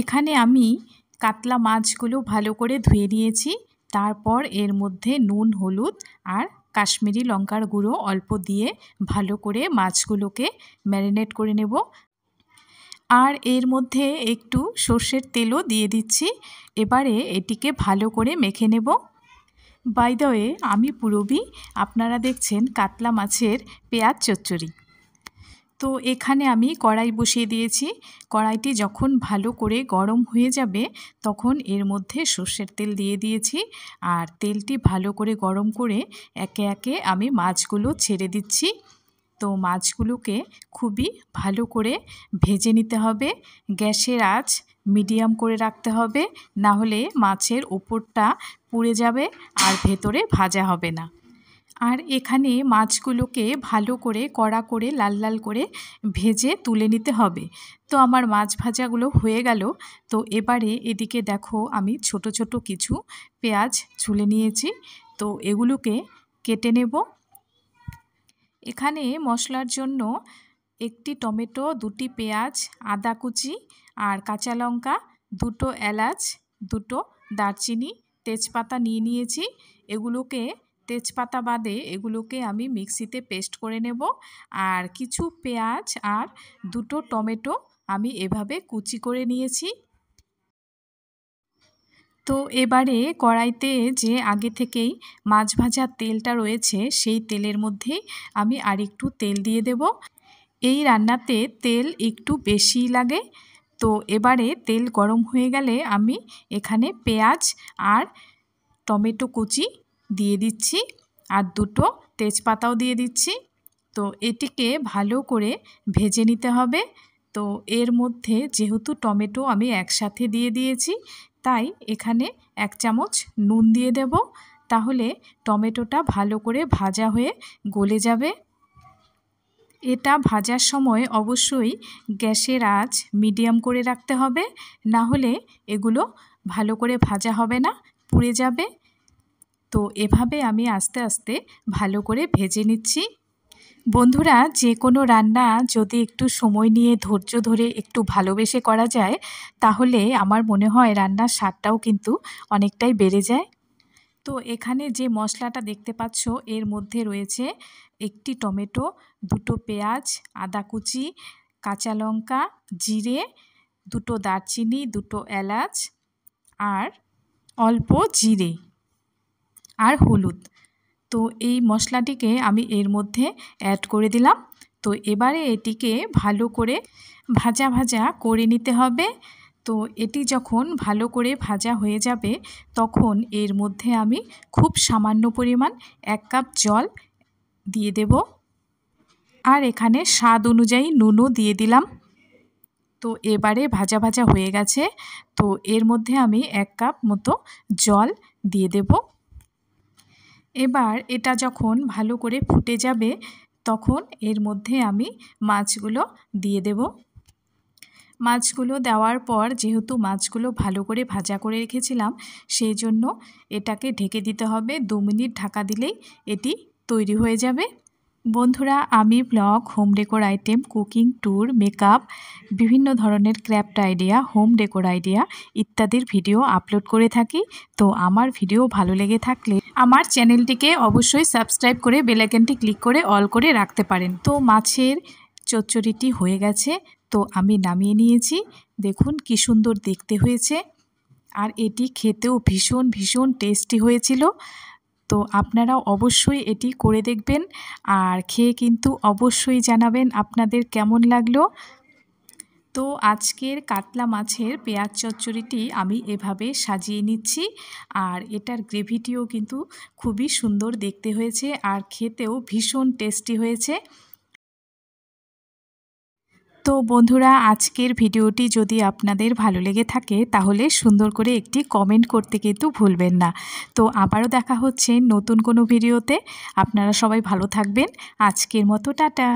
এখানে আমি কাতলা মাছগুলো ভালো করে ধুয়ে নিয়েছি। তারপর এর মধ্যে নুন, হলুদ আর কাশ্মীরি লঙ্কার গুঁড়ো অল্প দিয়ে ভালো করে মাছগুলোকে ম্যারিনেট করে নেব। আর এর মধ্যে একটু সর্ষের তেলও দিয়ে দিচ্ছি। এবারে এটিকে ভালো করে মেখে নেব। বাই দ্য ওয়ে, আমি পূরবী, আপনারা দেখছেন কাতলা মাছের পেঁয়াজ চচ্চড়ি। তো এখানে আমি কড়াই বসিয়ে দিয়েছি। কড়াইটি যখন ভালো করে গরম হয়ে যাবে তখন এর মধ্যে সর্ষের তেল দিয়ে দিয়েছি। আর তেলটি ভালো করে গরম করে একে একে আমি মাছগুলো ছেড়ে দিচ্ছি। তো মাছগুলোকে খুবই ভালো করে ভেজে নিতে হবে। গ্যাসের আঁচ মিডিয়াম করে রাখতে হবে, না হলে মাছের ওপরটা পুড়ে যাবে আর ভেতরে ভাজা হবে না। আর এখানে মাছগুলোকে ভালো করে কড়া করে লাল লাল করে ভেজে তুলে নিতে হবে। তো আমার মাছ ভাজাগুলো হয়ে গেল। তো এবারে এদিকে দেখো আমি ছোট ছোট কিছু পেঁয়াজ ছুলে নিয়েছি। তো এগুলোকে কেটে নেব। এখানে মশলার জন্য একটি টমেটো, দুটি পেঁয়াজ, আদা কুচি আর কাঁচা লঙ্কা, দুটো এলাচ, দুটো দারচিনি, তেজপাতা নিয়ে নিয়েছি। এগুলোকে তেজপাতা বাদে এগুলোকে আমি মিক্সিতে পেস্ট করে নেব। আর কিছু পেঁয়াজ আর দুটো টমেটো আমি এভাবে কুচি করে নিয়েছি। তো এবারে কড়াইতে যে আগে থেকেই মাছ ভাজার তেলটা রয়েছে সেই তেলের মধ্যেই আমি আরেকটু তেল দিয়ে দেব। এই রান্নাতে তেল একটু বেশি লাগে। তো এবারে তেল গরম হয়ে গেলে আমি এখানে পেঁয়াজ আর টমেটো কুচি দিয়ে দিচ্ছি আর দুটো তেজপাতাও দিয়ে দিচ্ছি। তো এটিকে ভালো করে ভেজে নিতে হবে। তো এর মধ্যে যেহেতু টমেটো আমি একসাথে দিয়ে দিয়েছি, তাই এখানে 1 চামচ নুন দিয়ে দেব। তাহলে টমেটোটা ভালো করে ভাজা হয়ে গলে যাবে। এটা ভাজার সময় অবশ্যই গ্যাসের আঁচ মিডিয়াম করে রাখতে হবে, না হলে এগুলো ভালো করে ভাজা হবে না, পুড়ে যাবে। তো এভাবে আমি আস্তে আস্তে ভালো করে ভেজে নিচ্ছি। বন্ধুরা, যে কোনো রান্না যদি একটু সময় নিয়ে ধৈর্য ধরে একটু ভালোবেসে করা যায়, তাহলে আমার মনে হয় রান্নার স্বাদটাও কিন্তু অনেকটাই বেড়ে যায়। তো এখানে যে মশলাটা দেখতে পাচ্ছ এর মধ্যে রয়েছে একটি টমেটো, দুটো পেঁয়াজ, আদা কুচি, কাঁচা লঙ্কা, জিরে, দুটো দারচিনি, দুটো এলাচ আর অল্প জিরে আর হলুদ। তো এই মশলাটিকে আমি এর মধ্যে অ্যাড করে দিলাম। তো এবারে এটিকে ভালো করে ভাজা ভাজা করে নিতে হবে। তো এটি যখন ভালো করে ভাজা হয়ে যাবে তখন এর মধ্যে আমি খুব সামান্য পরিমাণ 1 কাপ জল দিয়ে দেব। আর এখানে স্বাদ অনুযায়ী নুনও দিয়ে দিলাম। তো এবারে ভাজা ভাজা হয়ে গেছে। তো এর মধ্যে আমি 1 কাপ মতো জল দিয়ে দেব। এবার এটা যখন ভালো করে ফুটে যাবে তখন এর মধ্যে আমি মাছগুলো দিয়ে দেব। মাছগুলো দেওয়ার পর যেহেতু মাছগুলো ভালো করে ভাজা করে রেখেছিলাম, সেই জন্য এটাকে ঢেকে দিতে হবে। 2 মিনিট ঢাকা দিলেই এটি তৈরি হয়ে যাবে। বন্ধুরা, আমি blog, home decor item, cooking, tour, makeup, বিভিন্ন ধরনের craft idea, home decor idea ইত্যাদির ভিডিও আপলোড করে থাকি। তো আমার ভিডিও ভালো লেগে থাকলে আমার চ্যানেলটিকে অবশ্যই সাবস্ক্রাইব করে বেল আইকনটি ক্লিক করে অল করে রাখতে পারেন। তো মাছের চচ্চড়িটি হয়ে গেছে। তো আমি নামিয়ে নিয়েছি। দেখুন কি সুন্দর দেখতে হয়েছে। আর এটি খেতেও ভীষণ ভীষণ টেস্টি হয়েছিল। তো আপনারা অবশ্যই এটি করে দেখবেন আর খেয়ে কিন্তু অবশ্যই জানাবেন আপনাদের কেমন লাগলো। তো আজকের কাতলা মাছের পেঁয়াজ চচ্চড়িটি আমি এভাবে সাজিয়ে নিচ্ছি। আর এটার গ্রেভিটিও কিন্তু খুবই সুন্দর দেখতে হয়েছে আর খেতেও ভীষণ টেস্টি হয়েছে। তো বন্ধুরা, আজকের ভিডিওটি যদি আপনাদের ভালো লেগে থাকে তাহলে সুন্দর করে একটি কমেন্ট করতে কিন্তু ভুলবেন না। তো আবারও দেখা হচ্ছে নতুন কোনো ভিডিওতে। আপনারা সবাই ভালো থাকবেন। আজকের মতো টাটা।